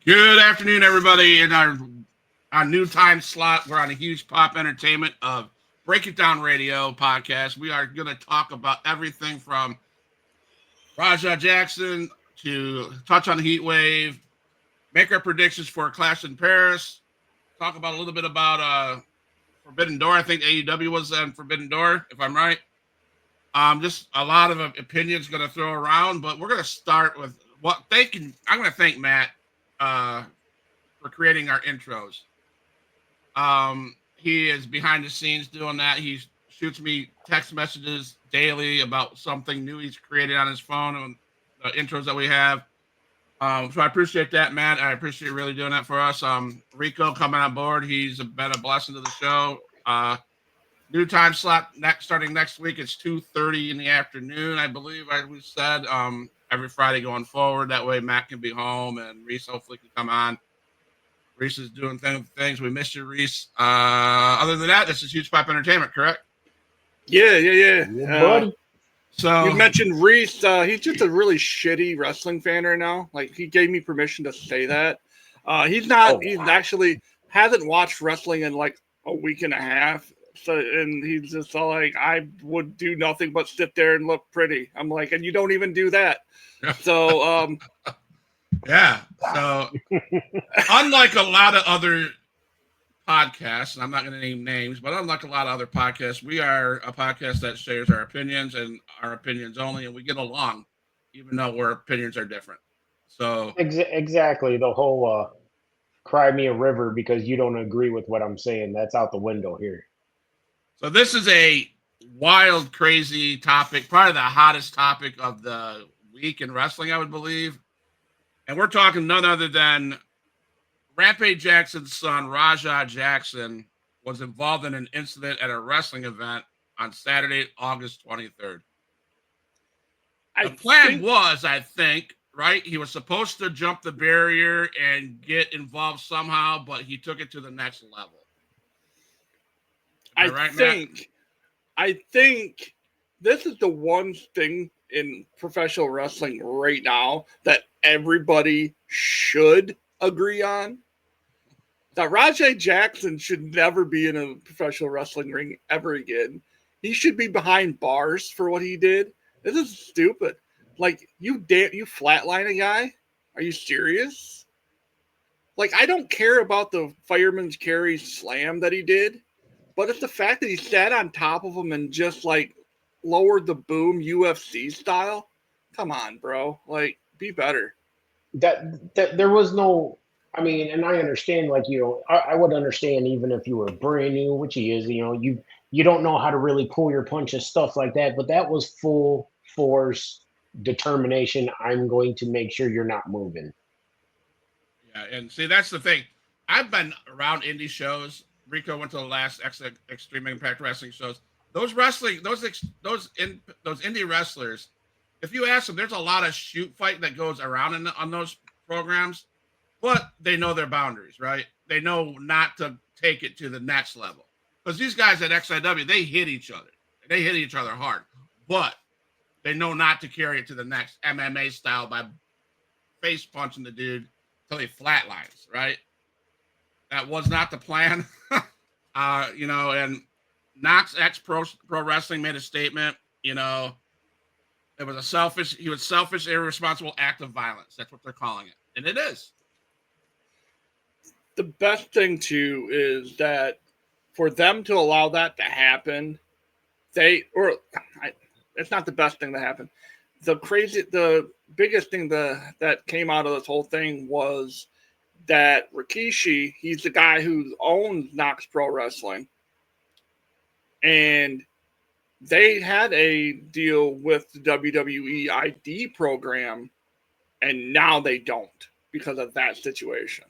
Good afternoon, everybody. In our new time slot, we're on a huge pop entertainment of Break It Down Radio podcast. We are going to talk about everything from Raja Jackson to touch on the heat wave, make our predictions for Clash in Paris, talk about a little bit about Forbidden Door. I think AEW was on Forbidden Door, if I'm right. Just a lot of opinions going to throw around, but we're going to start with I'm going to thank Matt for creating our intros. He is behind the scenes doing that. He shoots me text messages daily about something new he's created on his phone and the intros that we have. So I appreciate that, Matt. I appreciate really doing that for us. Rico coming on board. He's been a blessing to the show. New time slot starting next week. It's 2:30 in the afternoon, I believe. We said every Friday going forward. That way Matt can be home and Reese hopefully can come on. Reese is doing things. We missed you, Reese. Other than that, this is Huge Pop Entertainment, correct? Yeah. Buddy. So you mentioned Reese. He's just a really shitty wrestling fan right now. Like, he gave me permission to say that. He's not. He actually hasn't watched wrestling in like a week and a half. So, and he's just all like, I would do nothing but sit there and look pretty. I'm like, and you don't even do that. So, yeah. So, unlike a lot of other podcasts, and I'm not going to name names, but unlike a lot of other podcasts, we are a podcast that shares our opinions and our opinions only, and we get along, even though our opinions are different. So, exactly. The whole cry me a river because you don't agree with what I'm saying. That's out the window here. So this is a wild, crazy topic, probably the hottest topic of the week in wrestling, I would believe. And we're talking none other than Rampage Jackson's son, Raja Jackson, was involved in an incident at a wrestling event on Saturday, August 23rd. The plan was, I think, right? He was supposed to jump the barrier and get involved somehow, but he took it to the next level. I think this is the one thing in professional wrestling right now that everybody should agree on. That Rajay Jackson should never be in a professional wrestling ring ever again. He should be behind bars for what he did. This is stupid. Like, you flatline a guy? Are you serious? Like, I don't care about the fireman's carry slam that he did. But it's the fact that he sat on top of him and just, like, lowered the boom UFC style. Come on, bro. Like, be better. That there was no, I mean, and I understand, like, I would understand even if you were brand new, which he is, you don't know how to really pull your punches, stuff like that. But that was full force determination. I'm going to make sure you're not moving. Yeah, and see, that's the thing. I've been around indie shows. Rico went to the last Extreme Impact Wrestling shows. Those indie wrestlers, if you ask them, there's a lot of shoot fight that goes around on those programs, but they know their boundaries, right? They know not to take it to the next level. Because these guys at XIW, they hit each other. They hit each other hard, but they know not to carry it to the next MMA style by face punching the dude till he flatlines, right? That was not the plan. And Knox X Pro Wrestling made a statement, it was selfish, irresponsible act of violence. That's what they're calling it. And it is. The best thing, too, is that for them to allow that to happen, it's not the best thing to happen. The biggest thing that came out of this whole thing was that Rikishi, he's the guy who owns Knox Pro Wrestling, and they had a deal with the WWE ID program, and now they don't because of that situation.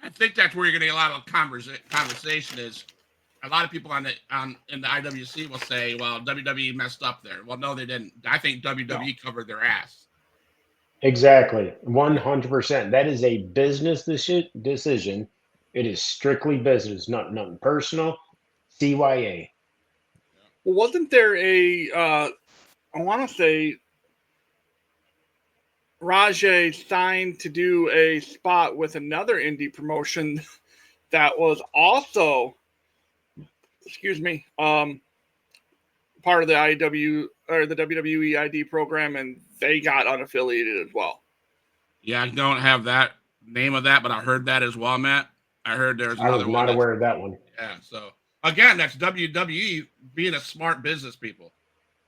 I think that's where you're going to get a lot of conversation is a lot of people in the IWC will say, well, WWE messed up there. Well, no, they didn't. I think WWE covered their ass. Exactly. 100%. That is a business decision. It is strictly business, nothing personal. CYA. Well, wasn't there I want to say Rajay signed to do a spot with another indie promotion that was also, part of the IW or the WWE ID program, and they got unaffiliated as well. Yeah, I don't have that name of that, but I heard that as well, Matt. I heard there's I was another one. not aware of that one. Yeah, so again, that's WWE being a smart business people.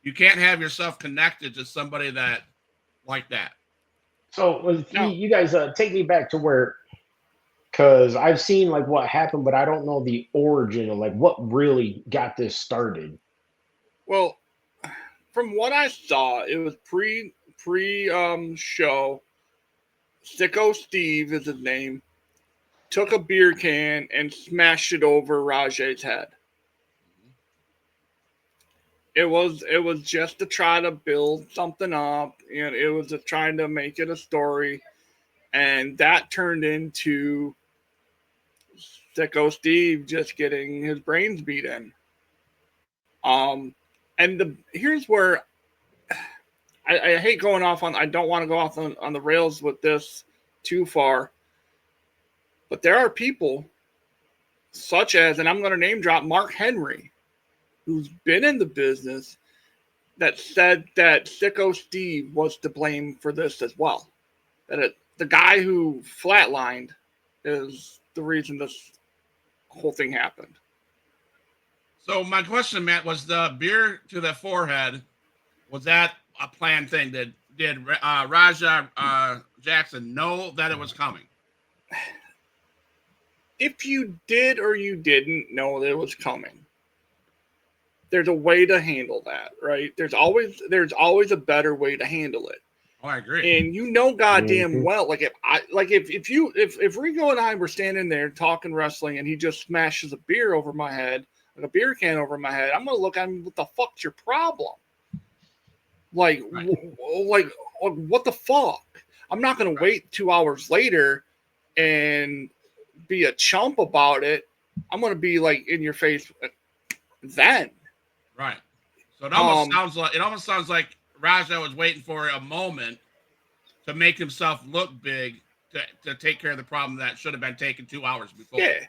You can't have yourself connected to somebody that like that. So No. you guys take me back to where, because I've seen like what happened, but I don't know the origin of like what really got this started. Well, from what I saw, it was pre show. Sicko Steve is his name. Took a beer can and smashed it over Rajay's head. It was just to try to build something up, and it was just trying to make it a story, and that turned into Sicko Steve just getting his brains beat in. And here's where I hate going off on. I don't want to go off on the rails with this too far, but there are people such as, and I'm going to name drop Mark Henry, who's been in the business, that said that Sicko Steve was to blame for this as well. That the guy who flatlined is the reason this whole thing happened. So my question, Matt, was the beer to the forehead, was that a planned thing? Did Raja Jackson know that it was coming? If you did or you didn't know that it was coming, there's a way to handle that, right? There's always a better way to handle it. Oh, I agree. And you know goddamn well, like if Rico and I were standing there talking wrestling and he just smashes a beer over my head, like a beer can over my head, I'm gonna look at him, what the fuck's your problem? Like, right. What the fuck? I'm not gonna wait 2 hours later and be a chump about it. I'm gonna be like in your face then. Right. So it almost sounds like Raja was waiting for a moment to make himself look big to take care of the problem that should have been taken 2 hours before. Yeah.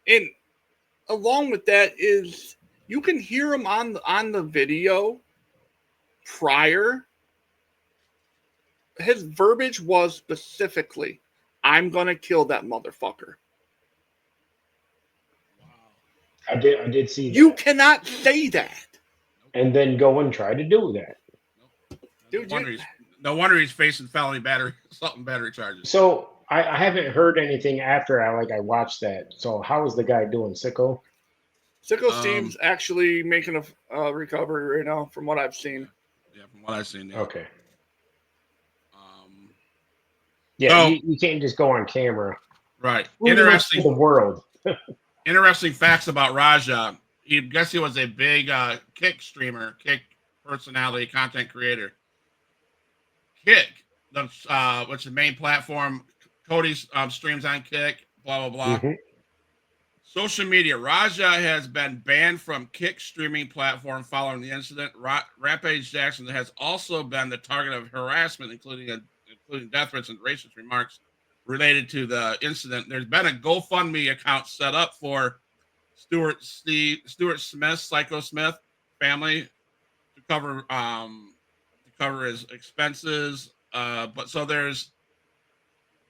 And along with that is you can hear him on the video prior. His verbiage was specifically, "I'm gonna kill that motherfucker." Wow. I did see that. You cannot say that. And then go and try to do that. Dude, no wonder he's facing felony battery charges. So I haven't heard anything after I watched that. So how is the guy doing, Sicko? Sicko Steve's actually making a recovery right now, from what I've seen. Yeah, from what I've seen. Yeah. Okay. Yeah, you can't just go on camera. Right. Interesting. The world. Interesting facts about Raja. He was a big Kick streamer, Kick personality, content creator. Kick, which is the main platform. Cody streams on Kick. Blah blah blah. Mm-hmm. Social media. Raja has been banned from Kick streaming platform following the incident. Rampage Jackson has also been the target of harassment, including death threats and racist remarks related to the incident. There's been a GoFundMe account set up for Stuart Smith, Psycho Smith family to cover his expenses. But so there's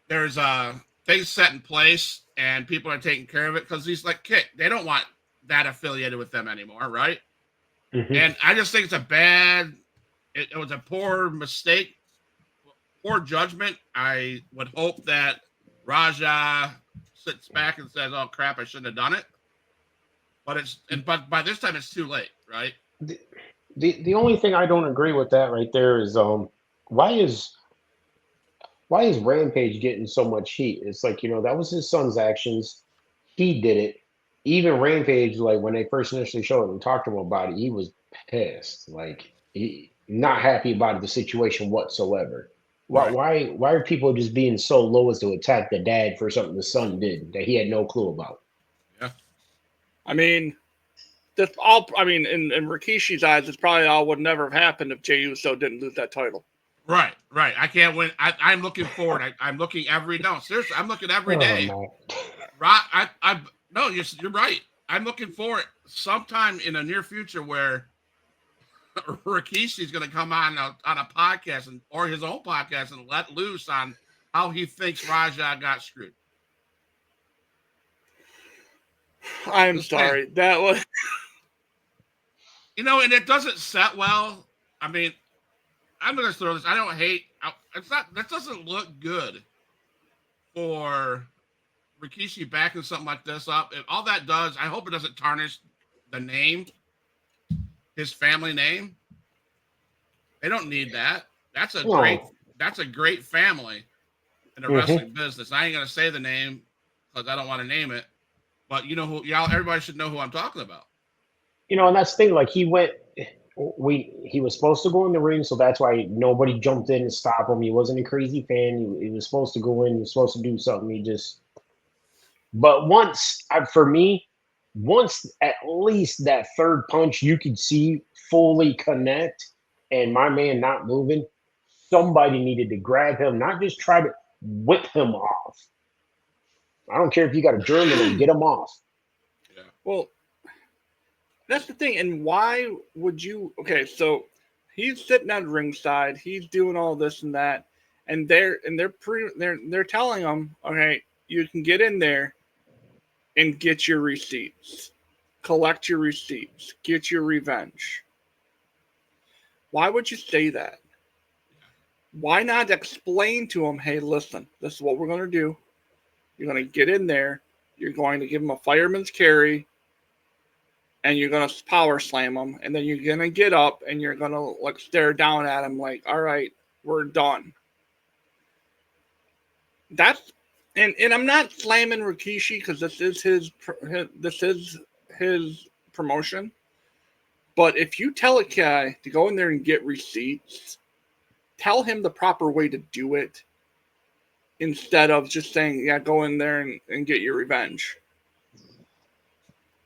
things set in place and people are taking care of it because he's like Kick. They don't want that affiliated with them anymore, right? Mm-hmm. And I just think it's it was a poor mistake. Poor judgment. I would hope that Raja sits back and says, "Oh crap, I shouldn't have done it." But by this time it's too late, right? The only thing I don't agree with that right there is why is Rampage getting so much heat? It's like, that was his son's actions. He did it. Even Rampage, like when they first initially showed him and talked to him about it, he was pissed. Like he not happy about the situation whatsoever. Why are people just being so low as to attack the dad for something the son did that he had no clue about? Yeah. I mean, in Rikishi's eyes, this probably all would never have happened if Jey Uso didn't lose that title. Right. I can't win. I'm looking forward. I'm looking every no. Seriously, I'm looking every Oh, day. man. Right. I no. You're right. I'm looking for it sometime in the near future where Rikishi's going to come on a podcast or his own podcast and let loose on how he thinks Raja got screwed. I'm Just saying. sorry. That was And it doesn't set well. I mean, I'm going to throw this. I don't hate. It's not. That doesn't look good for Rikishi backing something like this up. And all that does, I hope it doesn't tarnish the name, his family name. They don't need that. That's a great family in the wrestling business. I ain't gonna say the name because I don't want to name it, but you know who y'all. Everybody should know who I'm talking about. And that's the thing. Like he was supposed to go in the ring, so that's why nobody jumped in to stop him. He wasn't a crazy fan. He was supposed to go in. He was supposed to do something. But for me, once at least that third punch, you could see fully connect, and my man not moving. Somebody needed to grab him, not just try to whip him off. I don't care if you got a German and get him off. Yeah. well. That's the thing. And why would you? Okay, so he's sitting at ringside. He's doing all this and that, and they're telling him, okay, you can get in there and get your receipts, collect your receipts, get your revenge. Why would you say that? Why not explain to him, hey, listen, this is what we're going to do. You're going to get in there. You're going to give him a fireman's carry. And you're going to power slam him. And then you're going to get up and you're going to like stare down at him like, all right, we're done. And I'm not slamming Rikishi because this is his promotion. But if you tell a guy to go in there and get receipts, tell him the proper way to do it instead of just saying, yeah, go in there and get your revenge.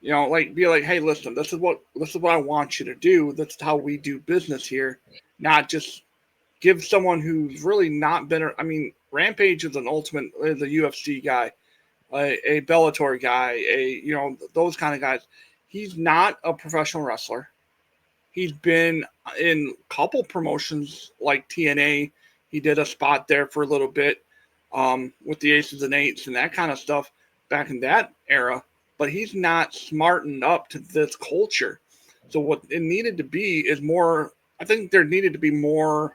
Like be like, hey, listen, this is what I want you to do. That's how we do business here. Not just give someone who's really not been. I mean, Rampage is a UFC guy, a Bellator guy, those kind of guys. He's not a professional wrestler. He's been in a couple promotions like TNA. He did a spot there for a little bit with the Aces and Eights and that kind of stuff back in that era. But he's not smartened up to this culture. So what it needed to be is more. I think there needed to be more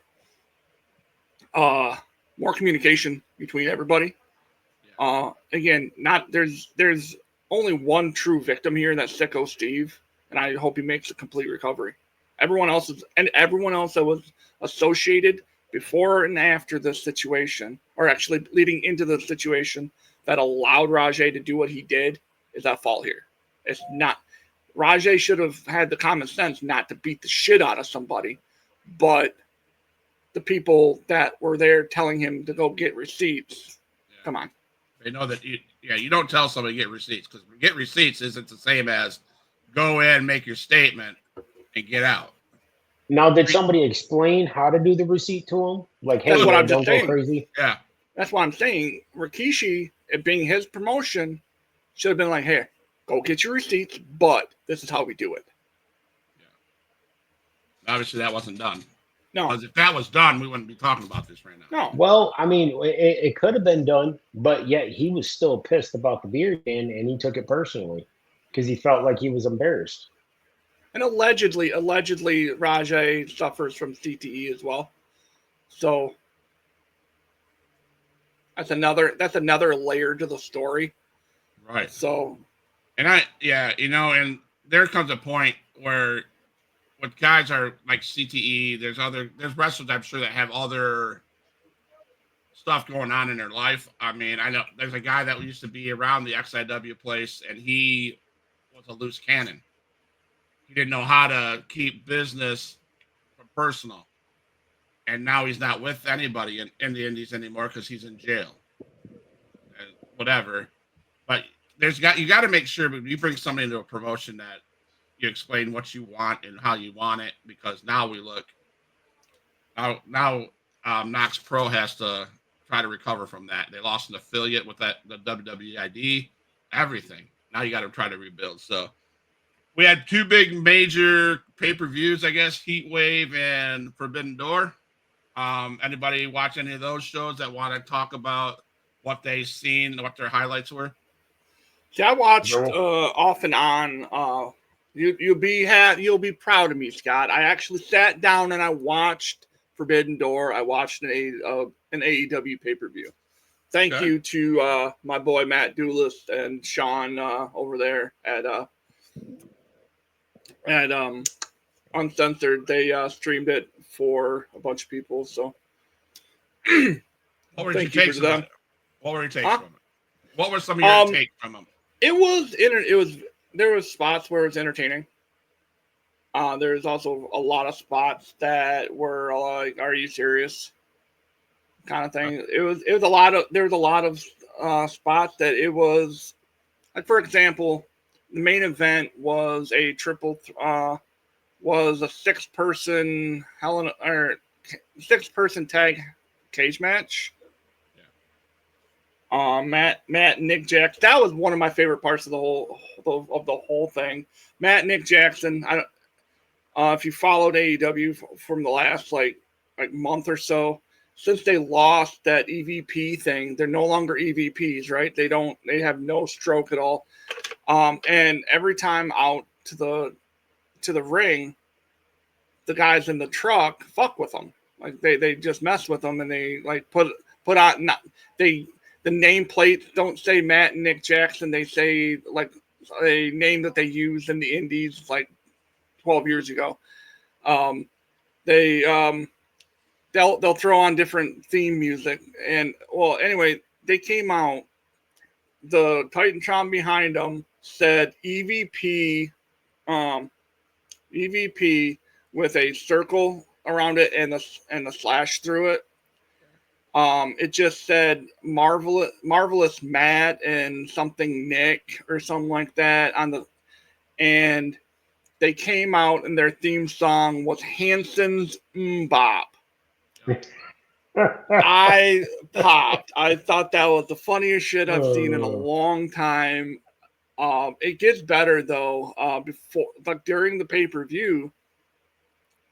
communication between everybody. Yeah. Again, there's only one true victim here, and that's Sicko Steve, and I hope he makes a complete recovery. Everyone else that was associated before and after this situation, or actually leading into the situation that allowed Rajay to do what he did, is at fault here. It's not. Rajay should have had the common sense not to beat the shit out of somebody, but the people that were there telling him to go get receipts, come on. They know that you don't tell somebody to get receipts, because get receipts isn't the same as go in, make your statement, and get out. Now, did somebody explain how to do the receipt to him? Like, hey, That's what I'm don't just saying. go crazy. Yeah. That's what I'm saying. Rikishi, it being his promotion, should have been like, hey, go get your receipts, but this is how we do it. Yeah. Obviously, that wasn't done. No. Because if that was done, we wouldn't be talking about this right now. No. Well, I mean, it could have been done, but yet he was still pissed about the beer can, and he took it personally because he felt like he was embarrassed. And allegedly, Rajay suffers from CTE as well. So that's another layer to the story. Right. So, and and there comes a point where when guys are like CTE, there's wrestlers I'm sure that have other stuff going on in their life. I mean, I know there's a guy that used to be around the XIW place, and he was a loose cannon. He didn't know how to keep business from personal. And now he's not with anybody in the Indies anymore because he's in jail. And whatever. But you got to make sure when you bring somebody into a promotion that you explain what you want and how you want it, because now we look. Now Knox Pro has to try to recover from that. They lost an affiliate with the WWEID, everything. Now you got to try to rebuild. So we had two big major pay-per-views, I guess, Heat Wave and Forbidden Door. Anybody watch any of those shows that want to talk about what they've seen, what their highlights were? Yeah, I watched off and on. You'll be proud of me, Scott. I actually sat down and I watched Forbidden Door. I watched an AEW pay-per-view. Thank you to my boy Matt Doolist and Sean over there at Uncensored. They streamed it for a bunch of people. So, what were your takes from it? What were your takes from it? What were some of your takes from them? There was spots where it was entertaining. There's also a lot of spots that were like, "Are you serious?" kind of thing. There was a lot of spots that it was like, for example, the main event was a was a six-person tag cage match. Matt Nick Jackson. That was one of my favorite parts of the whole thing. Matt Nick Jackson. If you followed AEW from the last like month or so, since they lost that EVP thing, they're no longer EVPs, right? They have no stroke at all. And every time out to the ring, the guys in the truck fuck with them. Like they just mess with them, and they like put out the nameplates don't say Matt and Nick Jackson. They say like a name that they used in the Indies like 12 years ago. They'll throw on different theme music, and well, anyway, they came out. The Titantron behind them said EVP with a circle around it and a slash through it. It just said marvelous Matt and something Nick or something like that and they came out and their theme song was Hanson's Bop. I popped. I thought that was the funniest shit I've seen in a long time. It gets better though. During the pay-per-view,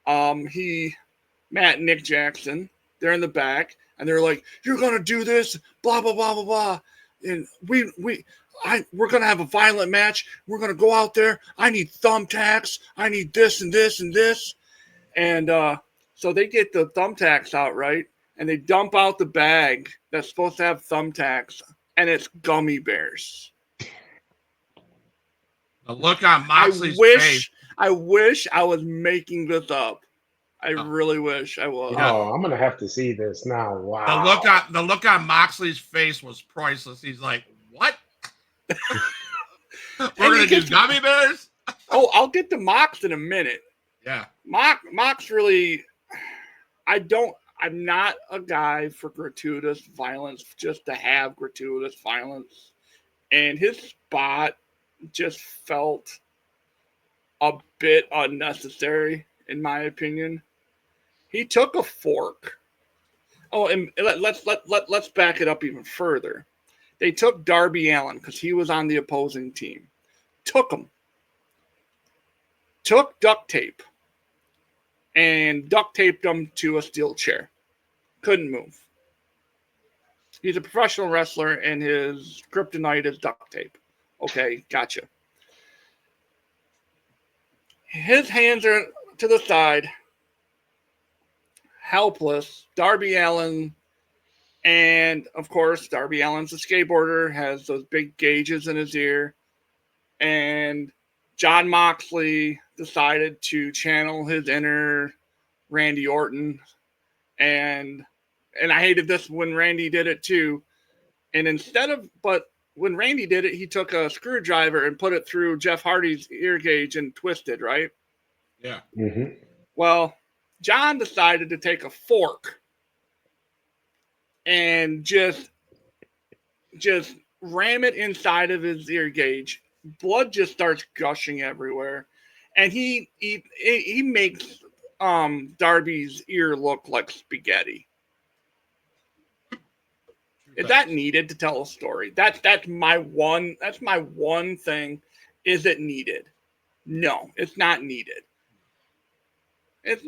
Matt and Nick Jackson, they're in the back and they're like, "You're gonna do this, blah blah blah blah blah," and we're gonna have a violent match. We're gonna go out there. I need thumbtacks. I need this and this and this, and so they get the thumbtacks out, right? And they dump out the bag that's supposed to have thumbtacks, and it's gummy bears. The look on Moxley's face. I wish I was making this up. I really wish I was. Oh, I'm gonna have to see this now. Wow. The look on Moxley's face was priceless. He's like, "What? We're gonna do gummy bears?" Oh, I'll get to Mox in a minute. Yeah, Mox really. I'm not a guy for gratuitous violence just to have gratuitous violence. And his spot just felt a bit unnecessary, in my opinion. He took a fork. Oh, and let's back it up even further. They took Darby Allin because he was on the opposing team. Took him. Took duct tape. And duct taped him to a steel chair. Couldn't move. He's a professional wrestler, and his kryptonite is duct tape. Okay, gotcha. His hands are to the side, helpless. Darby Allin, and of course, Darby Allin's a skateboarder, has those big gauges in his ear, and John Moxley decided to channel his inner Randy Orton, and I hated this when Randy did it too. And but when Randy did it, he took a screwdriver and put it through Jeff Hardy's ear gauge and twisted, right? Yeah. Mm-hmm. Well, John decided to take a fork and just ram it inside of his ear gauge. Blood just starts gushing everywhere, and he makes Darby's ear look like spaghetti. Is that needed to tell a story? That's my one thing. Is it needed? No, it's not needed. It's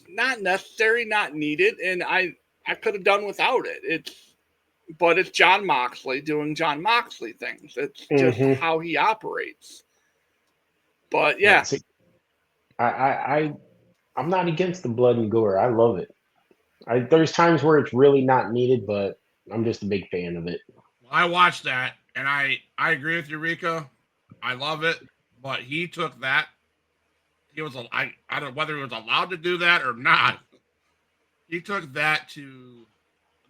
not necessary, not needed, and I could have done without it. But it's John Moxley doing John Moxley things. It's just how he operates. But yeah, See, I'm not against the blood and gore. I love it. There's times where it's really not needed, but I'm just a big fan of it. Well, I watched that, and I agree with you, Rico. I love it, but he took that. He was I don't know whether he was allowed to do that or not. He took that to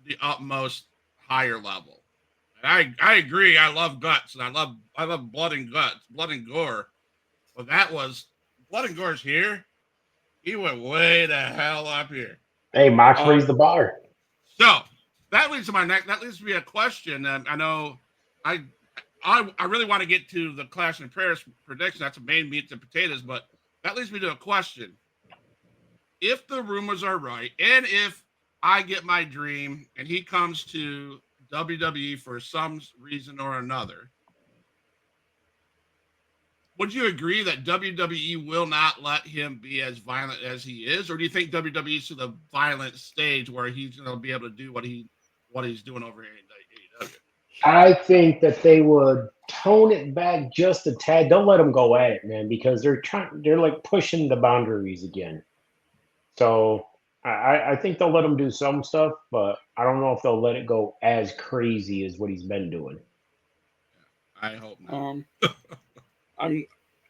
the utmost higher level. And I agree. I love guts, and I love blood and guts, blood and gore. But that was blood and gore's here. He went way the hell up here. Hey, Mox raised the bar. So that leads to my next. That leads to me a question. I know I really want to get to the Clash in Paris prediction. That's the main meat and potatoes. But that leads me to a question. If the rumors are right, and if I get my dream and he comes to WWE for some reason or another, would you agree that WWE will not let him be as violent as he is, or do you think WWE is to the violent stage where he's going to be able to do what he's doing over here in AEW? I think that they would tone it back just a tad. Don't let them go at it, man, because they're like pushing the boundaries again. So I think they'll let him do some stuff, but I don't know if they'll let it go as crazy as what he's been doing. I hope not.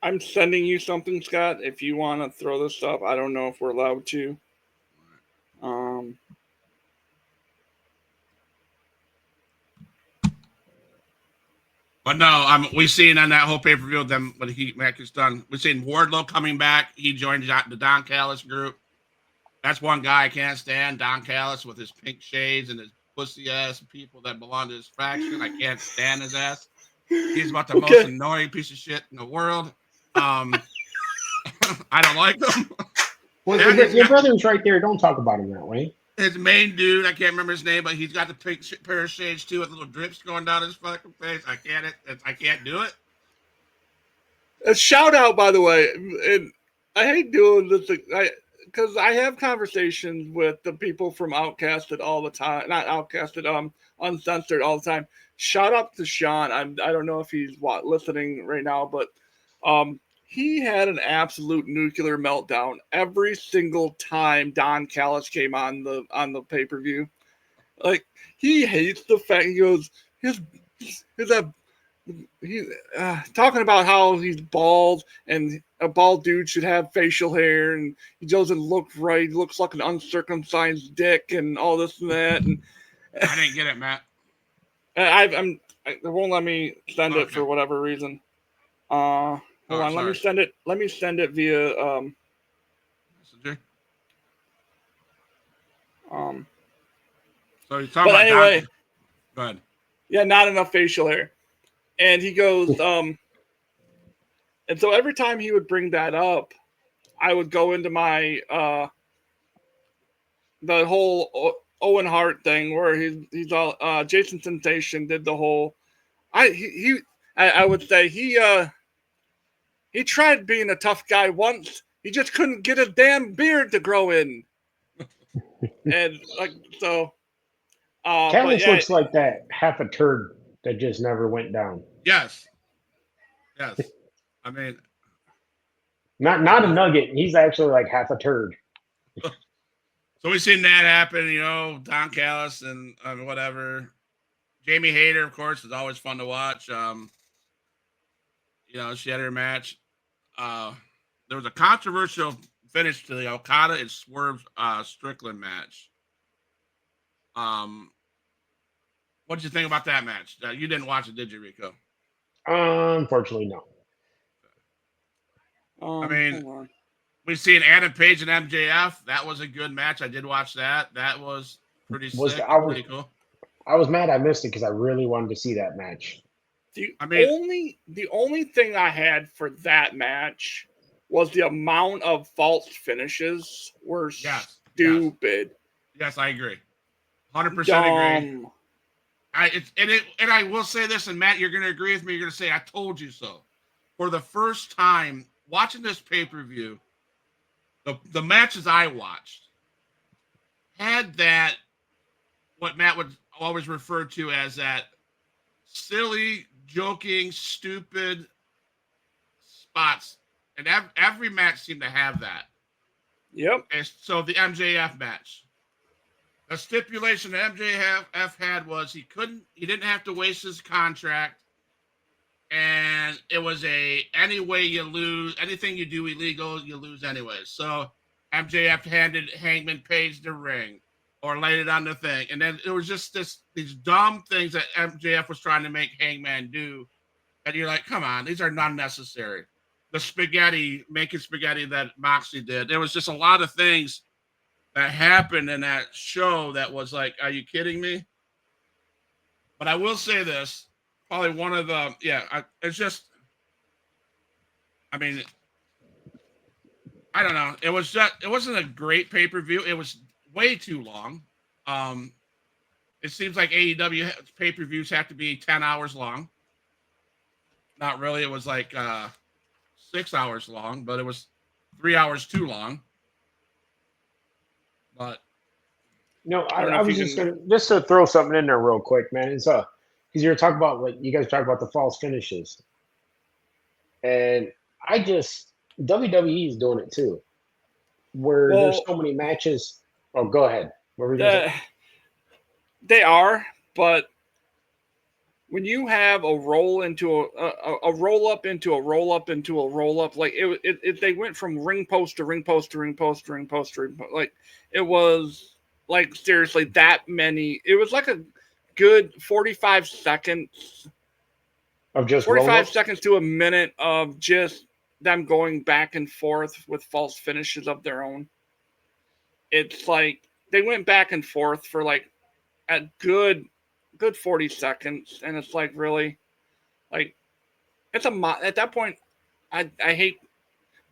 I'm sending you something, Scott. If you want to throw this up, I don't know if we're allowed to. But no, we seen on that whole pay-per-view them when Mac is done. We seen Wardlow coming back. He joined the Don Callis group. That's one guy I can't stand, Don Callis, with his pink shades and his pussy ass people that belong to his faction. I can't stand his ass. He's about the most annoying piece of shit in the world. I don't like him. Well, your brother's right there. Don't talk about him that way. His main dude, I can't remember his name, but he's got the pink pair of shades too, with little drips going down his fucking face. I can't do it. A shout out, by the way, and I hate doing this because I have conversations with the people from Outcasted all the time, not Outcasted, Uncensored all the time. Shout out to Sean. I don't know if he's listening right now, but he had an absolute nuclear meltdown every single time Don Callis came on the pay-per-view. Like, he hates the fact, he goes, talking about how he's bald and a bald dude should have facial hair and he doesn't look right. He looks like an uncircumcised dick and all this and that. And I didn't get it, Matt. They won't let me send it for whatever reason. Hold on, let me send it. Let me send it via Messenger. So he's talking about anyway. Go ahead. Yeah, not enough facial hair. And he goes, and so every time he would bring that up, I would go into my the whole Owen Hart thing where he's all Jason Temptation did the whole I would say he tried being a tough guy once. He just couldn't get a damn beard to grow in. And like so Callis looks like that half a turd that just never went down. Yes. I mean, not a nugget. He's actually like half a turd. So we've seen that happen, Don Callis and whatever. Jamie Hayter, of course, is always fun to watch. She had her match. There was a controversial finish to the Okada and Swerve Strickland match. What did you think about that match? You didn't watch it, did you, Rico? Unfortunately, no. I mean, we've seen Adam Page and MJF. That was a good match. I did watch that. That was pretty sick. Pretty cool. I was mad I missed it because I really wanted to see that match. The only thing I had for that match was the amount of false finishes were stupid. Yes, I agree. 100% agree. And I will say this, and Matt, you're going to agree with me. You're going to say, "I told you so." For the first time watching this pay-per-view, the matches I watched had that what Matt would always refer to as that silly, joking, stupid spots, and every match seemed to have that. Yep. And so the MJF match, the stipulation that MJF had was he didn't have to waste his contract, and it was any way you lose, anything you do illegal, you lose anyway. So MJF handed Hangman Page the ring or laid it on the thing, and then it was just these dumb things that MJF was trying to make Hangman do, and you're like, come on, these are not necessary. The making spaghetti that Moxley did, there was just a lot of things that happened in that show that was like, are you kidding me? But I will say this, probably one of the, it's just, I mean, I don't know. It wasn't a great pay-per-view. It was way too long. It seems like AEW pay-per-views have to be 10 hours long. Not really. It was like 6 hours long, but it was 3 hours too long. But No, I don't know I if was you just can. gonna just to throw something in there real quick, man. It's because you're talking about like you guys talk about the false finishes, and I just WWE is doing it too, where there's Well, so many matches. Oh, go ahead. What were you gonna say? the, they are, but when you have a roll into a roll up into a roll up into a roll up, like they went from ring post to ring post to ring post to ring post to ring post. Like it was like seriously that many. It was like a good 45 seconds, Of just roll 45 ups. seconds to a minute of just them going back and forth with false finishes of their own. It's like they went back and forth for like a good 40 seconds, and it's like really like it's at that point I hate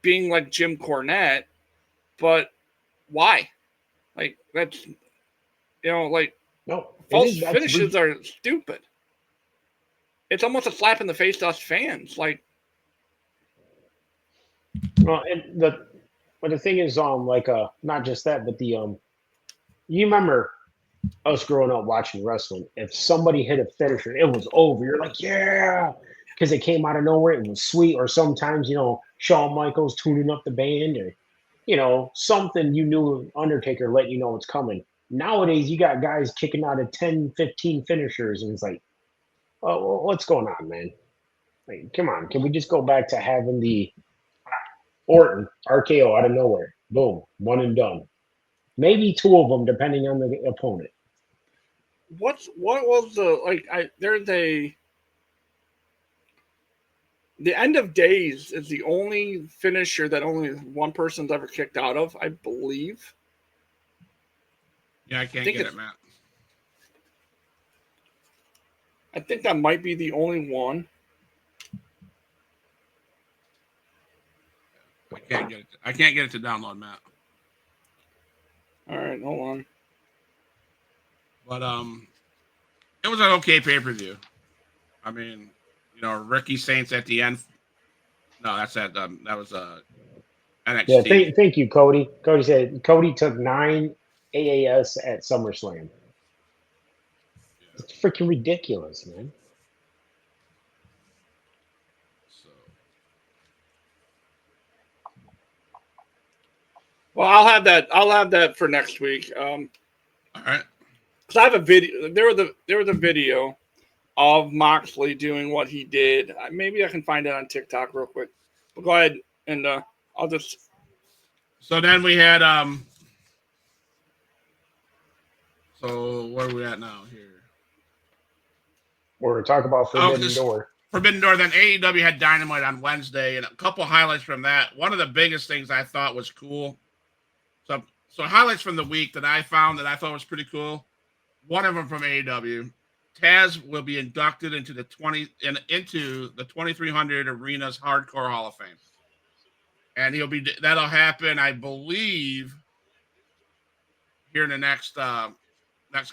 being like Jim Cornette, but why? Like that's like No, it false is. That's finishes are stupid. It's almost a slap in the face to us fans. Like well, and the thing is, like not just that, but you remember us growing up watching wrestling. If somebody hit a finisher, it was over. You're like, yeah, because it came out of nowhere. It was sweet. Or sometimes, Shawn Michaels tuning up the band, or something you knew Undertaker let you know it's coming. Nowadays, you got guys kicking out of 10, 15 finishers, and it's like, oh, what's going on, man? Like, come on, can we just go back to having the Orton RKO out of nowhere? Boom, one and done. Maybe two of them, depending on the opponent. what was the like there's the end of days is the only finisher that only one person's ever kicked out of, I believe. I I can't think get it's it, Matt. I think that might be the only one. I can't get it. I can't get it to download, Matt. All right, hold on. But it was an okay pay-per-view. I mean, Ricky Saints at the end. No, that's at that was Yeah, NXT. thank you, Cody. Cody said Cody took 9 AAS at SummerSlam. Yeah. It's freaking ridiculous, man. So Well, I'll have that for next week. all right. Because I have a video. There was a video of Moxley doing what he did. Maybe I can find it on TikTok real quick. But go ahead and I'll just. So then we had So where are we at now here? We're talking about Oh, Forbidden Door. Forbidden Door. Then AEW had Dynamite on Wednesday, and a couple highlights from that. One of the biggest things I thought was cool. So highlights from the week that I found that I thought was pretty cool. One of them from AEW. Taz will be inducted into the 2300 Arenas Hardcore Hall of Fame, and that'll happen, I believe, here in the next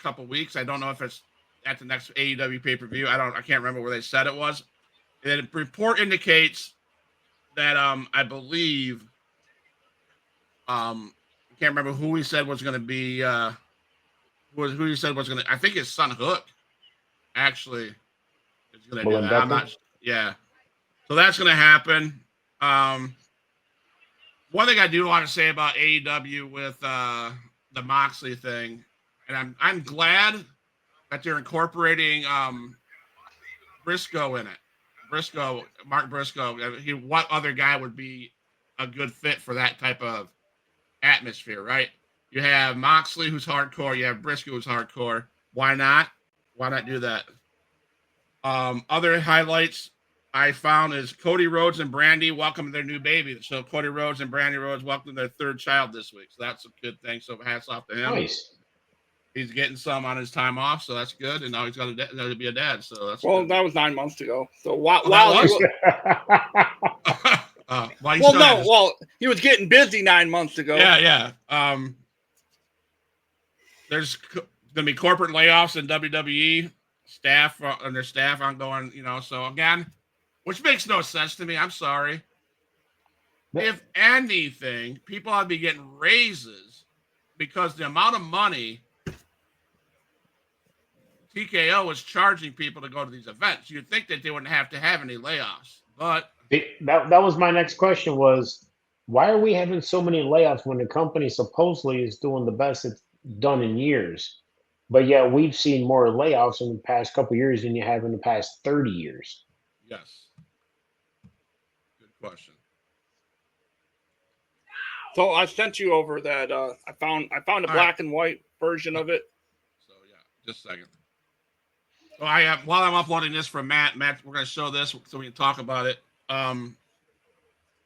couple weeks. I don't know if it's at the next AEW pay-per-view. I can't remember where they said it was. And the report indicates that I believe I can't remember who he said was going to be who he said was going to. I think his son Hook actually is going to do that. I'm not. Yeah. So that's going to happen. One thing I do want to say about AEW with the Moxley thing, and I'm glad that they're incorporating Briscoe in it. Mark Briscoe. What other guy would be a good fit for that type of atmosphere, right? You have Moxley, who's hardcore. You have Briscoe, who's hardcore. Why not? Why not do that? Other highlights I found is Cody Rhodes and Brandy welcome their new baby. So Cody Rhodes and Brandy Rhodes welcome their third child this week. So that's a good thing. So hats off to him. Nice. He's getting some on his time off, so that's good. And now he's got to be a dad. So that's well, good. that was 9 months ago. So he was getting busy 9 months ago. Yeah. There's going to be corporate layoffs in WWE staff and their staff ongoing. So again, which makes no sense to me. I'm sorry. If anything, people ought to be getting raises because the amount of money TKO is charging people to go to these events. You'd think that they wouldn't have to have any layoffs, but that was my next question was, why are we having so many layoffs when the company supposedly is doing the best it's done in years? But yeah, we've seen more layoffs in the past couple of years than you have in the past 30 years. Yes. Good question. So I sent you over that. I found a black and white version of it. So yeah, just a second. So I have, while I'm uploading this from Matt, we're going to show this so we can talk about it. Then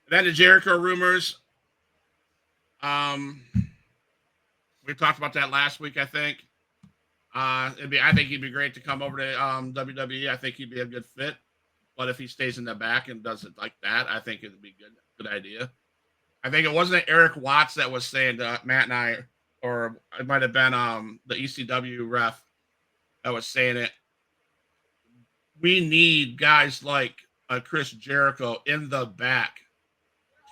the Jericho rumors. We talked about that last week, I think. I think he'd be great to come over to WWE. I think he'd be a good fit. But if he stays in the back and does it like that, I think it'd be good idea. I think it wasn't Eric Watts that was saying to Matt and I, or it might have been the ECW ref that was saying it. We need guys like Chris Jericho in the back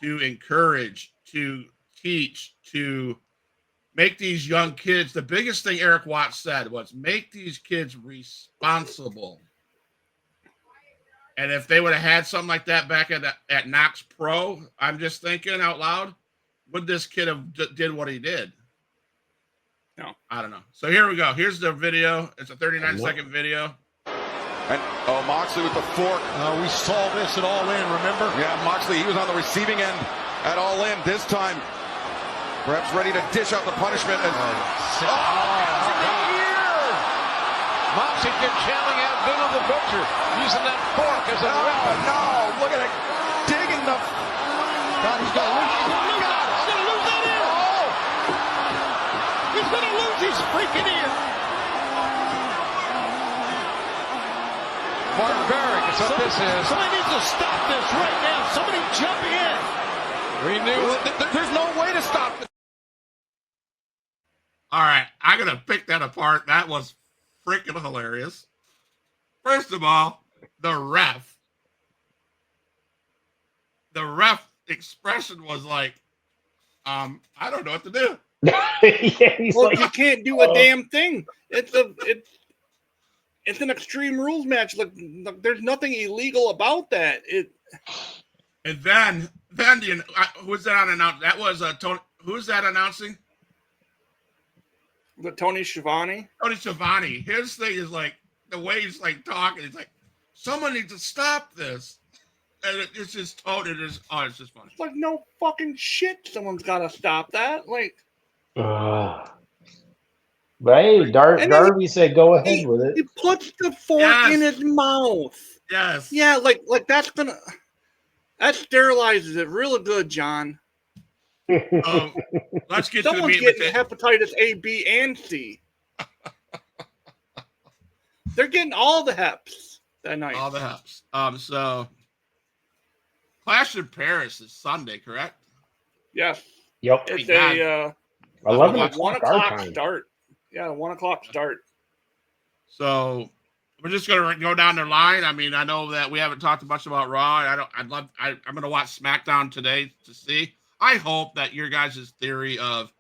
to encourage, to teach, to make these young kids. The biggest thing Eric Watts said was make these kids responsible. And if they would have had something like that back at Knox Pro, I'm just thinking out loud, would this kid have did what he did? No. I don't know. So here we go. Here's the video. It's a 39-second video. And Moxley with the fork. We saw this at All In, remember? Yeah, Moxley, he was on the receiving end at All In. This time, perhaps ready to dish out the punishment. Moxley kept chanting out Bill of the Butcher, using that fork as a weapon. No, look at it. Digging the... God, he's going to lose. He's going to lose that. He's going to lose that ear. Oh! He's going to lose his freaking ear. Barbaric is what this is. Somebody needs to stop this right now. Somebody jump in. We knew there's no way to stop it. All right, I'm going to pick that apart. That was freaking hilarious. First of all, the ref expression was like, I don't know what to do. You can't do a damn thing. It's an Extreme Rules match. Like, there's nothing illegal about that. And then who's that on announcing? That was Tony. Who's that announcing? The Tony Schiavone. Tony Schiavone. His thing is like the way he's like talking. He's like, someone needs to stop this. And it's just totally it's just funny. It's like, no fucking shit. Someone's got to stop that. Like, but hey, Darby said go ahead with it. He puts the fork in his mouth. Yes. Yeah, like that sterilizes it real good, John. Let's get Someone's to the meat. Getting hepatitis A, B, and C. They're getting all the heps that night. All the heps. So Clash in Paris is Sunday, correct? Yes. Yep. It's a 11 1 o'clock start. Yeah, 1 o'clock start. So we're just gonna go down the line. I mean, I know that we haven't talked much about Raw. I'm gonna watch SmackDown today to see. I hope that your guys' theory of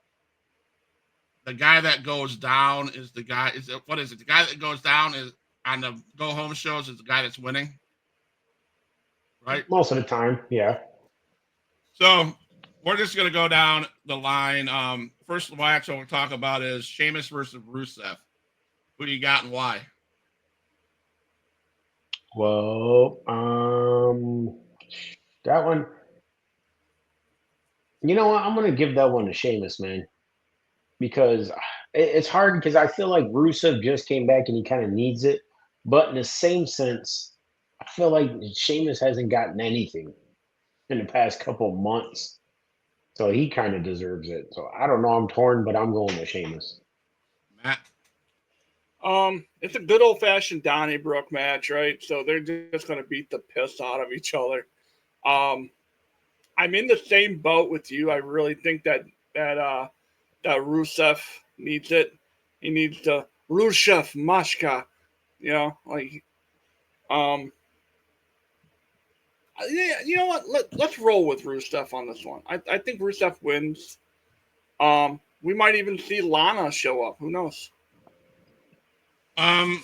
the guy that goes down is the guy. What is it? The guy that goes down is on the go home shows is the guy that's winning, right? Most of the time, yeah. So we're just gonna go down the line. First match we'll talk about is Sheamus versus Rusev. Who do you got and why? Well, that one. You know what? I'm gonna give that one to Sheamus, man, because it's hard because I feel like Rusev just came back and he kind of needs it, but in the same sense, I feel like Sheamus hasn't gotten anything in the past couple of months, so he kind of deserves it. So I don't know. I'm torn, but I'm going with Sheamus. Matt. It's a good old fashioned Donnybrook match, right? So they're just going to beat the piss out of each other. I'm in the same boat with you. I really think that Rusev needs it. He needs the Rusev Mashka, yeah. You know what? Let's roll with Rusev on this one. I think Rusev wins. We might even see Lana show up. Who knows? I'm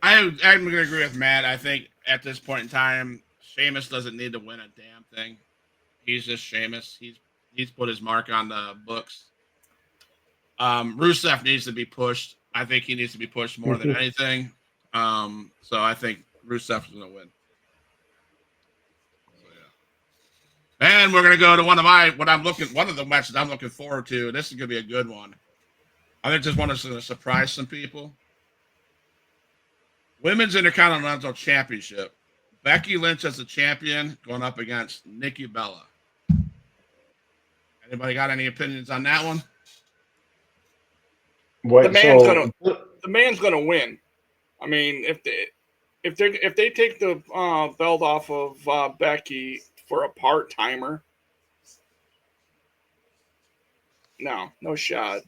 going to agree with Matt. I think at this point in time, Sheamus doesn't need to win a damn thing. He's just Sheamus. He's put his mark on the books. Rusev needs to be pushed. I think he needs to be pushed more than anything. So I think Rusev is going to win. So, yeah. And we're going to go to one of the matches I'm looking forward to. This is going to be a good one. I think this one is going to surprise some people. Women's Intercontinental Championship. Becky Lynch as the champion going up against Nikki Bella. Anybody got any opinions on that one? The man's gonna win. I mean, if they take the belt off of Becky for a part timer, no shot.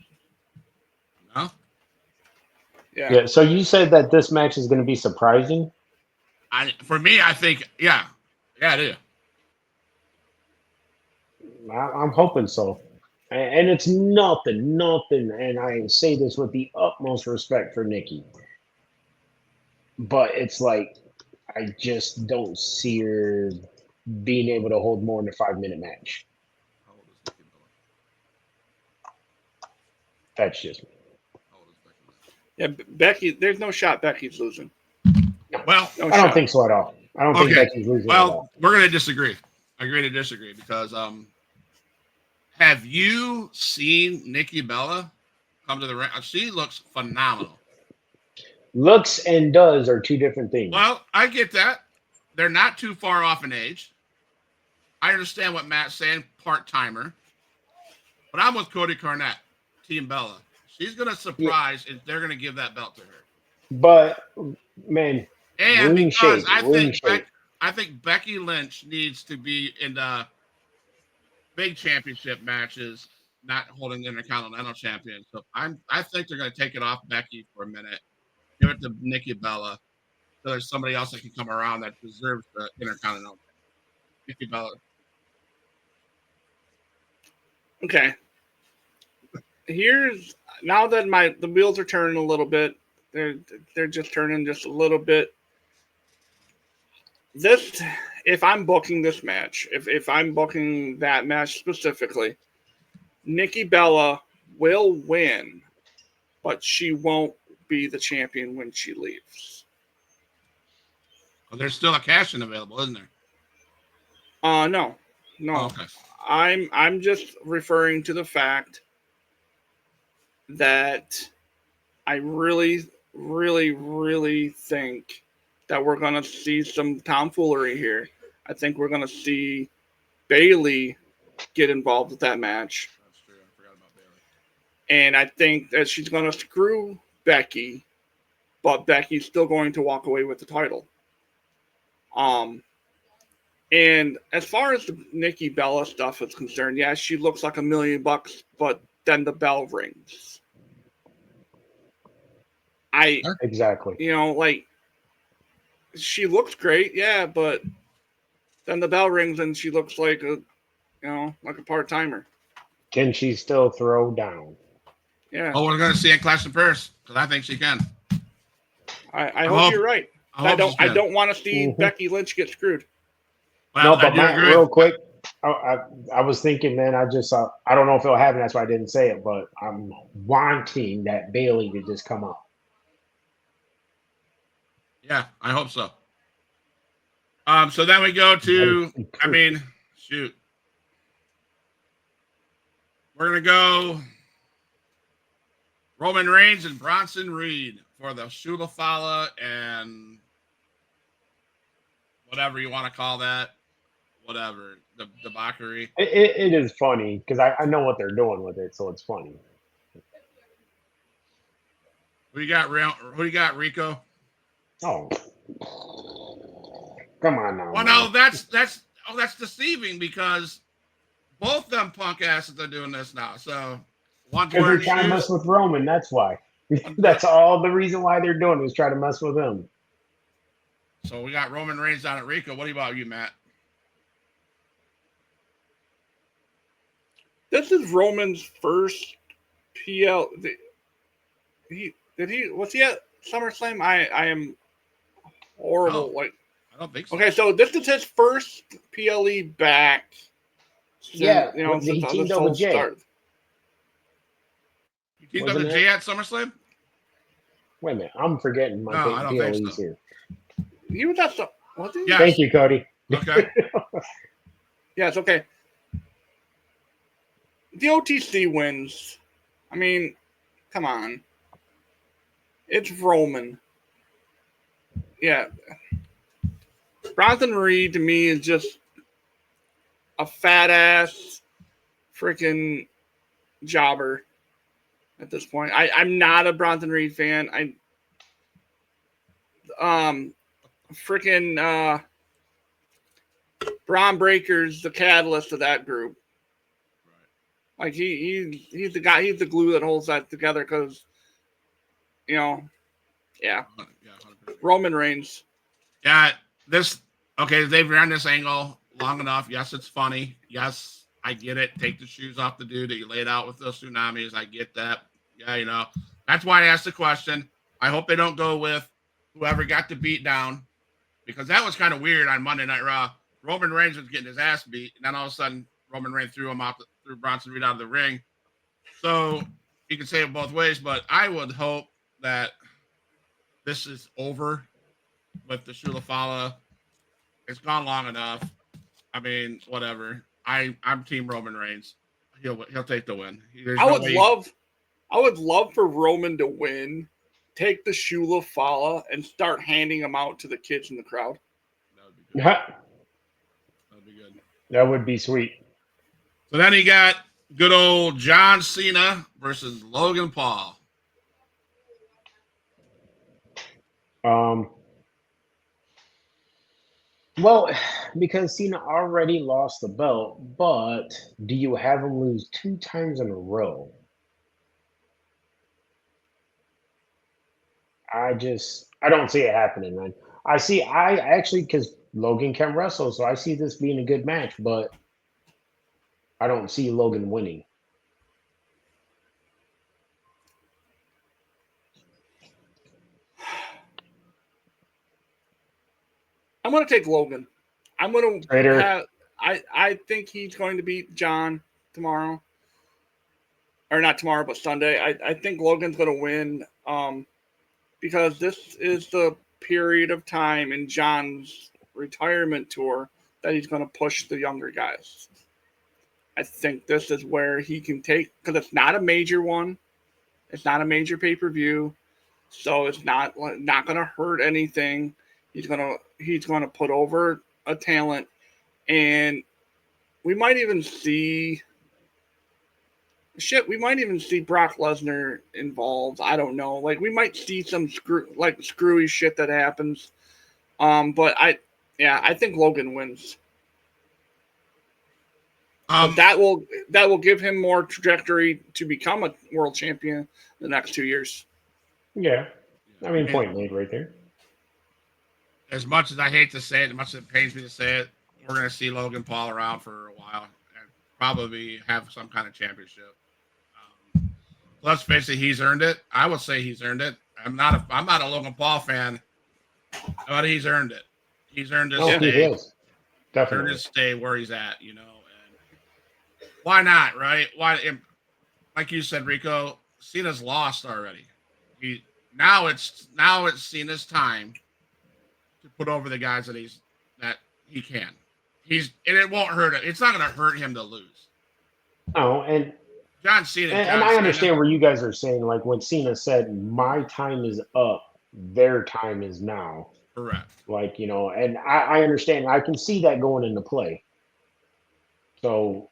No. Yeah. So you said that this match is going to be surprising. For me, I think, yeah, it is. I'm hoping so. And it's nothing. And I say this with the utmost respect for Nikki. But it's like, I just don't see her being able to hold more than a 5-minute match. How old is Nikki Bella? That's just me. How old is Becky? Yeah, Becky, there's no shot Becky's losing. Well, I don't think so at all. I don't think Becky's losing at all. Well, we're going to disagree. Agree to disagree because have you seen Nikki Bella come to the ring? She looks phenomenal. Looks and does are two different things. Well, I get that. They're not too far off in age. I understand what Matt's saying, part-timer. But I'm with Cody Cornett, Team Bella. She's going to surprise and they're going to give that belt to her. But, man, and because I think Becky Lynch needs to be in the big championship matches, not holding the Intercontinental Championship. I think they're going to take it off Becky for a minute, give it to Nikki Bella, so there's somebody else that can come around that deserves the Intercontinental. Nikki Bella. Okay. Here's now that the wheels are turning a little bit. They're just turning just a little bit. If I'm booking this match, if I'm booking that match specifically, Nikki Bella will win, but she won't be the champion when she leaves. Well, there's still a cash-in available, isn't there? No. Oh, okay. I'm just referring to the fact that I really, really, really think that we're going to see some tomfoolery here. I think we're going to see Bayley get involved with that match. That's true. I forgot about Bayley. And I think that she's going to screw Becky, but Becky's still going to walk away with the title. And as far as the Nikki Bella stuff is concerned, yeah, she looks like $1 million, but then the bell rings. Exactly. Like she looks great, yeah, but then the bell rings and she looks like a part timer. Can she still throw down? Yeah. Oh, we're going to see it Clash in Paris because I think she can. I hope you're right. I don't want to see Becky Lynch get screwed. Well, No, but I do Matt, agree. real quick, I was thinking, man, I don't know if it'll happen. That's why I didn't say it, but I'm wanting that Bailey to just come out. Yeah, I hope so. So then we go to, shoot. We're going to go Roman Reigns and Bronson Reed for the Shulafala and whatever you want to call that. Whatever. The debauchery. It is funny because I know what they're doing with it, so it's funny. Who you got, Rico? Oh, come on now. Well, no, that's deceiving because both them punk asses are doing this now. So one's Because they're wearing trying to mess shoes. with Roman. That's why. That's all the reason why they're doing it, is try to mess with him. So we got Roman Reigns down at Rico. What about you, Matt? This is Roman's first PL. Was he at SummerSlam? I am horrible. No. I don't think so. Okay, so this is his first PLE back. Yeah, since he this teamed up whole with Jay. start. You teamed up with Jay at SummerSlam? Wait a minute, I'm forgetting my No, I don't think PLEs so. here. He was at was he? Yes. Thank you, Cody. Okay. Yes, okay. The OTC wins. I mean, come on. It's Roman. Yeah. Bronson Reed to me is just a fat ass freaking jobber at this point. I'm not a Bronson Reed fan. Braun Breaker's the catalyst of that group. Like he's the guy, he's the glue that holds that together because, yeah. Yeah, 100%. Roman Reigns. Yeah, they've ran this angle long enough. Yes, it's funny. Yes, I get it. Take the shoes off the dude that you laid out with those tsunamis. I get that. Yeah, that's why I asked the question. I hope they don't go with whoever got the beat down because that was kind of weird on Monday Night Raw. Roman Reigns was getting his ass beat, and then all of a sudden Roman Reigns threw Bronson Reed out of the ring. So you can say it both ways, but I would hope that this is over with the Shulafala. It's gone long enough. I mean, whatever. I'm Team Roman Reigns. He'll take the win. I would love for Roman to win, take the Shulafala, and start handing them out to the kids in the crowd. That would be good. That'd be good. That would be sweet. So then he got good old John Cena versus Logan Paul. Well, because Cena already lost the belt, but do you have him lose 2 times in a row? I don't see it happening, man. I actually, because Logan can wrestle, so I see this being a good match, but I don't see Logan winning. I'm going to take Logan. I'm going to Traitor. I think he's going to beat John tomorrow. Or not tomorrow, but Sunday. I think Logan's going to win because this is the period of time in John's retirement tour that he's going to push the younger guys. I think this is where he can take, because it's not a major one. It's not a major pay-per-view. So it's not going to hurt anything. He's gonna put over a talent, and we might even see Brock Lesnar involved. I don't know. Like we might see some screwy shit that happens. But I think Logan wins. But that will give him more trajectory to become a world champion the next 2 years. Yeah. I mean, point made right there. As much as I hate to say it, as much as it pains me to say it, we're going to see Logan Paul around for a while and probably have some kind of championship. Let's face it, he's earned it. I would say he's earned it. I'm not a Logan Paul fan, but he's earned it. He's earned his Oh, stay. he is. Earned Definitely. his stay where he's at, you know. And why not, right? Why? Like you said, Rico, Cena's lost already. Now it's Cena's time to put over the guys that he can. And it won't hurt him. It's not going to hurt him to lose. No, and John Cena. and I understand where you guys are saying, like when Cena said, "My time is up, their time is now." Correct. Like, you know, and I understand. I can see that going into play. So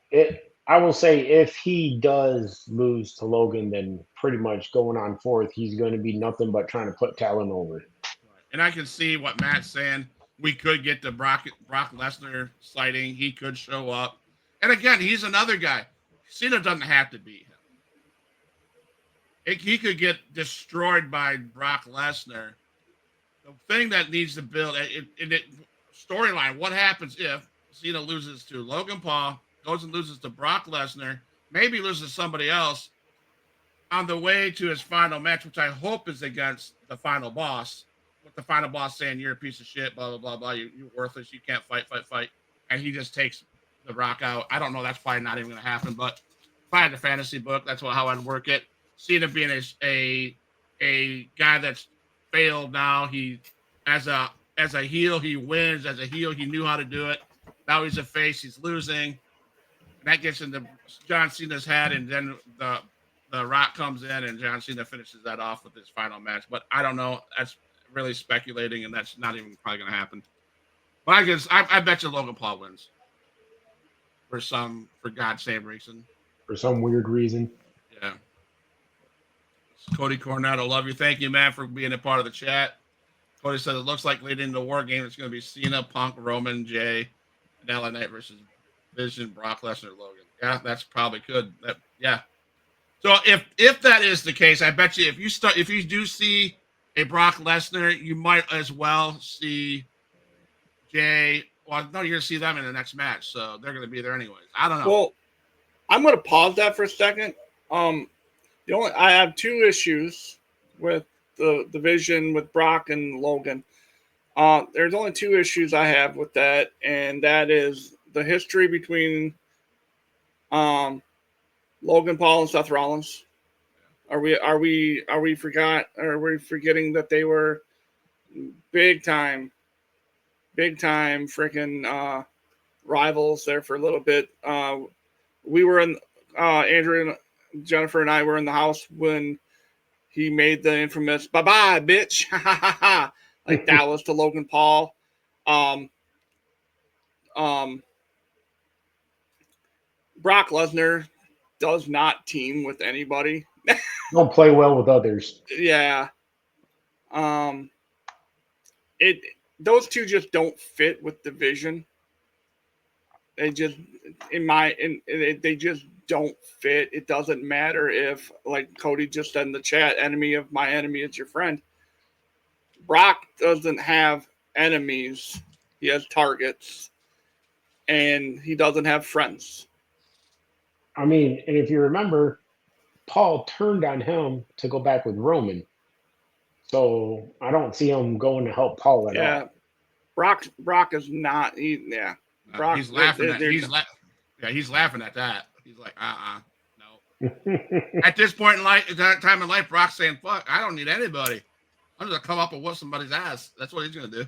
I will say if he does lose to Logan, then pretty much going on forth, he's going to be nothing but trying to put Talon over. Right. And I can see what Matt's saying. We could get the Brock Lesnar sighting. He could show up. And again, he's another guy. Cena doesn't have to beat him. He could get destroyed by Brock Lesnar. The thing that needs to build storyline, what happens if Cena loses to Logan Paul, goes and loses to Brock Lesnar, maybe loses to somebody else on the way to his final match, which I hope is against the final boss, with the final boss saying, "You're a piece of shit, blah, blah, blah, blah, you're worthless, you can't fight. And he just takes the Rock out. I don't know, that's probably not even going to happen, but if I had the fantasy book, that's how I'd work it. Cena being a guy that's failed now. He as a heel, he wins. As a heel, he knew how to do it. Now he's a face, he's losing. And that gets into John Cena's head, and then the Rock comes in, and John Cena finishes that off with his final match. But I don't know. That's really speculating, and that's not even probably going to happen. But I bet you Logan Paul wins for God's sake reason. For some weird reason. Yeah. Cody Cornetto, love you. Thank you, man, for being a part of the chat. Cody said it looks like leading into War Game, it's going to be Cena, Punk, Roman, Jay, and LA Knight versus Vision, Brock Lesnar, Logan. Yeah, that's probably good. Yeah. So if that is the case, I bet you if you do see a Brock Lesnar, you might as well see Jay. Well, no, you're going to see them in the next match, so they're going to be there anyways. I don't know. Well, I'm going to pause that for a second. I have two issues with the division with Brock and Logan. There's only two issues I have with that, and that is the history between Logan Paul and Seth Rollins. Are we forgetting that they were big time freaking rivals there for a little bit? We were in Andrew and Jennifer and I were in the house when he made the infamous "bye-bye, bitch," like that was to Logan Paul. Brock Lesnar does not team with anybody. Don't play well with others. Yeah. Those two just don't fit with the vision. They just they just don't fit. It doesn't matter if, like Cody just said in the chat, enemy of my enemy is your friend. Brock doesn't have enemies. He has targets. And he doesn't have friends. I mean, and if you remember, Paul turned on him to go back with Roman. So I don't see him going to help Paul at all. Brock is not. Brock, he's laughing he's laughing at that. He's like, no. At this point in life, at that time in life, Brock's saying, "Fuck, I don't need anybody. I'm just gonna come up and whoop somebody's ass." That's what he's gonna do.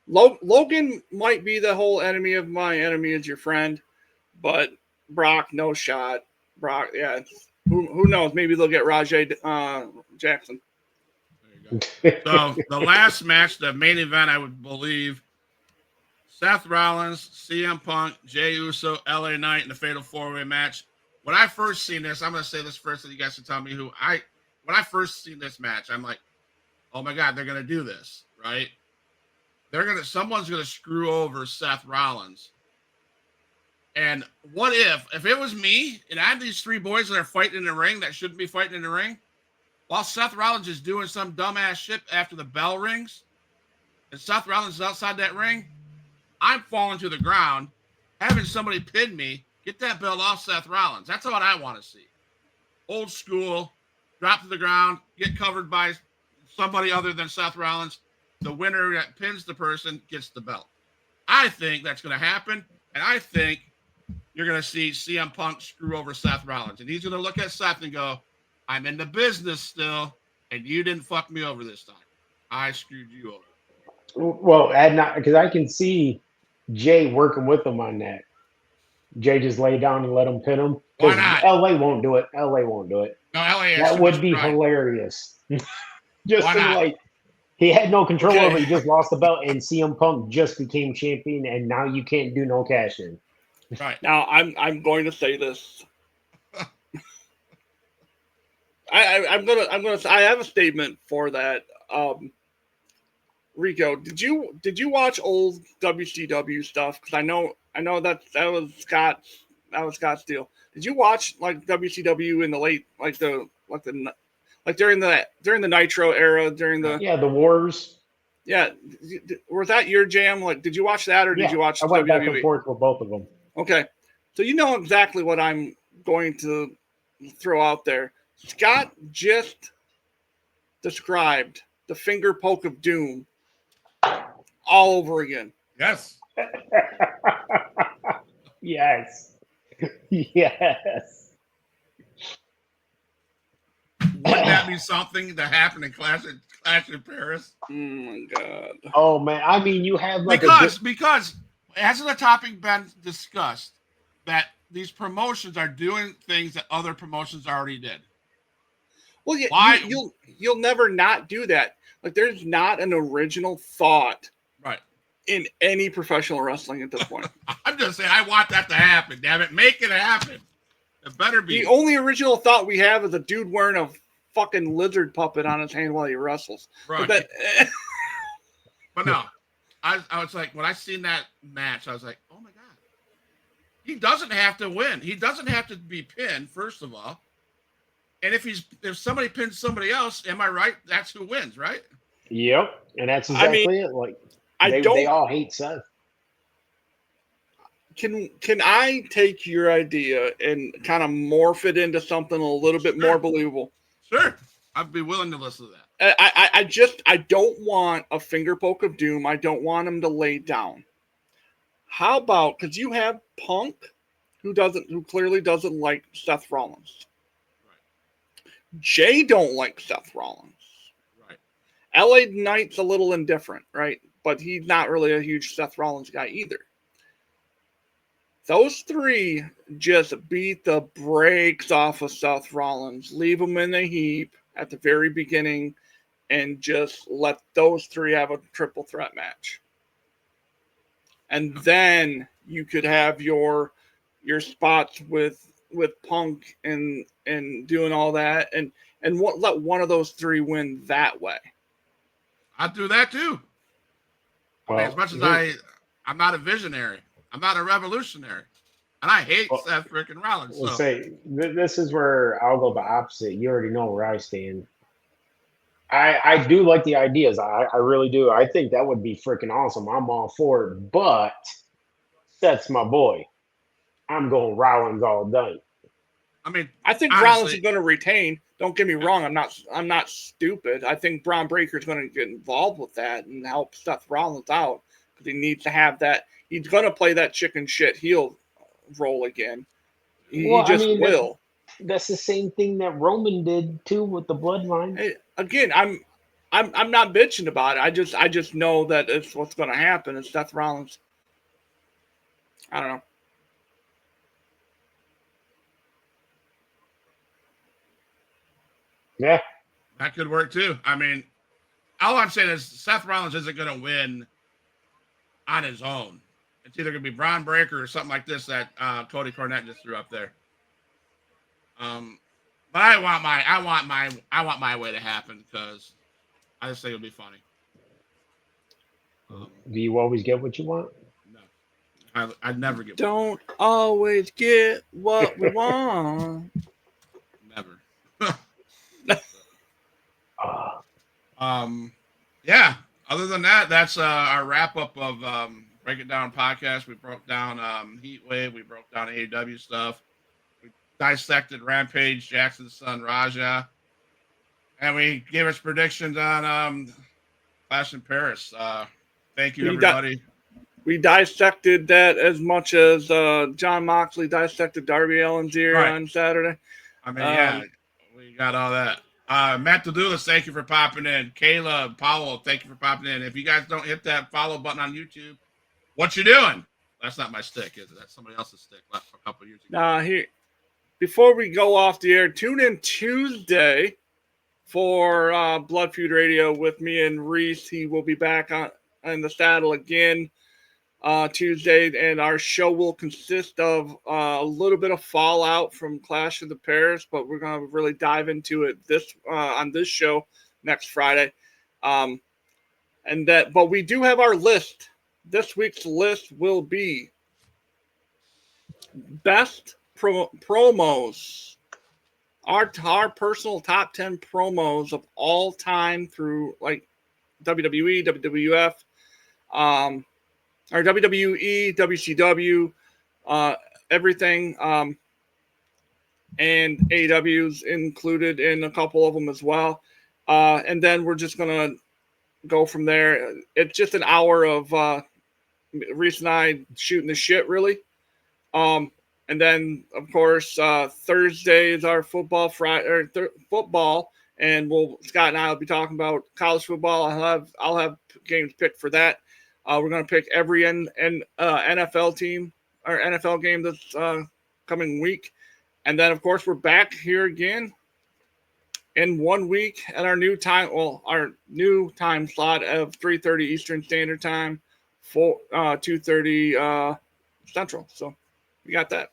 Logan might be the whole enemy of my enemy is your friend, but Brock, no shot. Brock, yeah. Who knows? Maybe they'll get Rajay Jackson. There you go. So the last match, the main event, I would believe, Seth Rollins, CM Punk, Jey Uso, LA Knight in the Fatal 4-Way match. When I first seen this, I'm going to say this first, so you guys can tell me when I first seen this match, I'm like, oh my God, they're going to do this, right? Someone's going to screw over Seth Rollins. And what if it was me and I had these three boys that are fighting in the ring that shouldn't be fighting in the ring, while Seth Rollins is doing some dumbass shit after the bell rings, and Seth Rollins is outside that ring, I'm falling to the ground, having somebody pin me, get that belt off Seth Rollins. That's what I want to see. Old school, drop to the ground, get covered by somebody other than Seth Rollins. The winner that pins the person gets the belt. I think that's going to happen, and I think you're going to see CM Punk screw over Seth Rollins, and he's going to look at Seth and go, I'm in the business still, and you didn't fuck me over this time. I screwed you over. Well, because I can see Jay working with him on that. Jay just lay down and let him pin him. Why Because not? LA won't do it. LA won't do it. No, LA has That too would much be pride. hilarious. Just Why to, not? like, he had no control Okay. over it. He just lost the belt, and CM Punk just became champion, and now you can't do no cash in. Right. Now I'm going to say this. I'm gonna I have a statement for that. Rico, did you watch old WCW stuff? Because I know that was Scott's deal. Did you watch like WCW in the late like during the Nitro era during the Yeah, the Wars. yeah, was that your jam? Like, did you watch that or did Yeah, you watch I went back and WWE? forth with both of them. Okay, so you know exactly what I'm going to throw out there. Scott just described the finger poke of doom all over again. Yes. Yes. Yes. Wouldn't that be something that happened in Clash in Paris? Oh my god. Oh man, I mean, you have like Because hasn't the topic been discussed that these promotions are doing things that other promotions already did? Well, yeah, Why? you'll never not do that. Like, there's not an original thought Right. in any professional wrestling at this point. I'm just saying, I want that to happen. Damn it, make it happen. It better be. The only original thought we have is a dude wearing a fucking lizard puppet on his hand while he wrestles. Right. But But no, I was like, when I seen that match, I was like, oh my god, he doesn't have to win. He doesn't have to be pinned, first of all. And if somebody pins somebody else, am I right? That's who wins, right? Yep, and that's exactly it. Like they all hate Seth. Can I take your idea and kind of morph it into something a little bit more believable? Sure, I'd be willing to listen to that. I don't want a finger poke of doom. I don't want him to lay down. How about, because you have Punk, who clearly doesn't like Seth Rollins. Right. Jay don't like Seth Rollins. Right. LA Knight's a little indifferent, right? But he's not really a huge Seth Rollins guy either. Those three just beat the brakes off of Seth Rollins, leave him in a heap at the very beginning, and just let those three have a triple threat match. And then you could have your spots with Punk and doing all that, and let one of those three win that way. I'd do that too. Well, as much as I'm not a visionary. I'm not a revolutionary. And I hate Seth freaking Rollins. We'll say this is where I'll go the opposite. You already know where I stand. I do like the ideas. I really do. I think that would be freaking awesome. I'm all for it. But Seth's my boy. I'm going Rollins all day. I mean, I think honestly, Rollins is going to retain. Don't get me wrong. I'm not stupid. I think Braun Breaker is going to get involved with that and help Seth Rollins out because he needs to have that. He's going to play that chicken shit heel role again. He just will. That's the same thing that Roman did too with the bloodline. Hey, again, I'm not bitching about it. I just know that it's what's going to happen. It's Seth Rollins. I don't know. Yeah, that could work too. I mean, all I'm saying is Seth Rollins isn't going to win on his own. It's either going to be Braun Breaker or something like this that Cody Cornette just threw up there. But I want my way to happen because I just think it'll be funny. Do you always get what you want? No, I'd never get. Don't always get what we want. Never. Yeah. Other than that, that's our wrap up of Break It Down podcast. We broke down Heat Wave. We broke down AEW stuff. We dissected Rampage, Jackson's son Raja, and we gave us predictions on Clash in Paris. Thank you, everybody. We dissected that as much as John Moxley dissected Darby Allin's ear on Saturday. I mean, yeah, we got all that. Matt Tadulis, thank you for popping in. Kayla, Powell, thank you for popping in. If you guys don't hit that follow button on YouTube, what you doing? That's not my stick, is it? That's somebody else's stick left a couple years ago. Here, before we go off the air, tune in Tuesday for Blood Feud Radio with me and Reese. He will be back on the saddle again Tuesday, and our show will consist of a little bit of fallout from Clash of the Paris, but we're going to really dive into it on this show next Friday. But we do have our list. This week's list will be best promos. Our personal top 10 promos of all time through like WWE, WWF, or WWE, WCW, everything, and AEW's included in a couple of them as well. And then we're just going to go from there. It's just an hour of Reese and I shooting the shit, really. And then, of course, Thursday is our football football, and Scott and I will be talking about college football. I'll have games picked for that. We're going to pick every NFL team or NFL game this coming week. And then, of course, we're back here again in 1 week at our new time slot of 3:30 Eastern Standard Time, 2:30 Central. So we got that.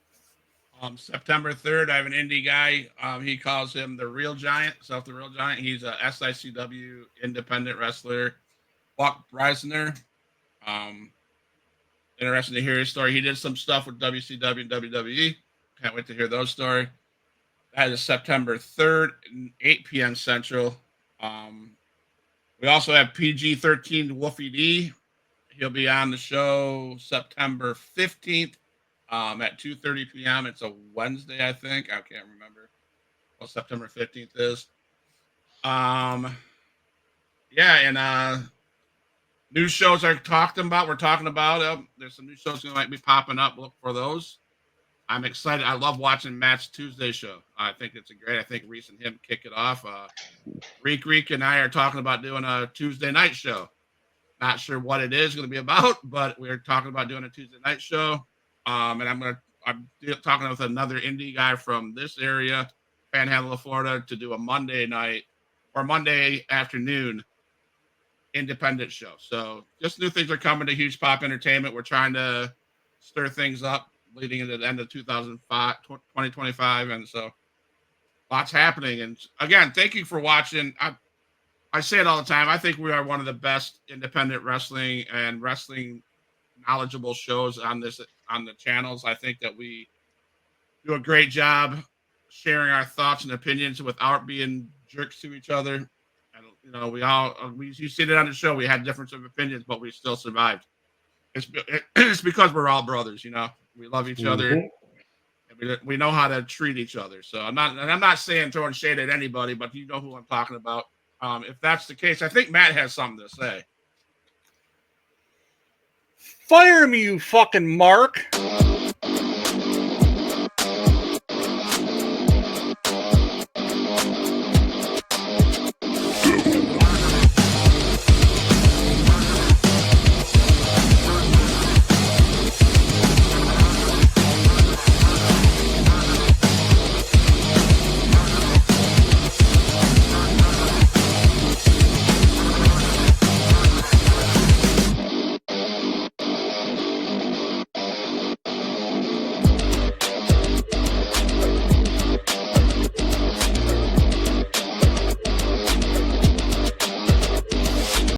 September 3rd, I have an indie guy. He calls him the Real Giant, the Real Giant. He's a SICW independent wrestler. Buck Breisner. Interesting to hear his story. He did some stuff with WCW and WWE. Can't wait to hear those stories. That is September 3rd, 8 p.m. Central. We also have PG-13 Wolfie D. He'll be on the show September 15th at 2:30 p.m. It's a Wednesday, I think. I can't remember what September 15th is. New shows we're talking about. There's some new shows that might be popping up. Look for those. I'm excited. I love watching Matt's Tuesday show. I think it's great. I think Reese and him kick it off. Reek and I are talking about doing a Tuesday night show. Not sure what it is going to be about, but we're talking about doing a Tuesday night show. And I'm talking with another indie guy from this area, Panhandle of Florida, to do a Monday night or Monday afternoon independent show. So just new things are coming to Huge Pop Entertainment. We're trying to stir things up leading into the end of 2025. And so lots happening. And again, thank you for watching. I say it all the time. I think we are one of the best independent wrestling and wrestling knowledgeable shows on the channels. I think that we do a great job sharing our thoughts and opinions without being jerks to each other. And you see it on the show. We had difference of opinions, but we still survived. It's because we're all brothers. We love each other. And we know how to treat each other. So I'm not saying throwing shade at anybody, but you know who I'm talking about. If that's the case, I think Matt has something to say. Fire me, you fucking Mark.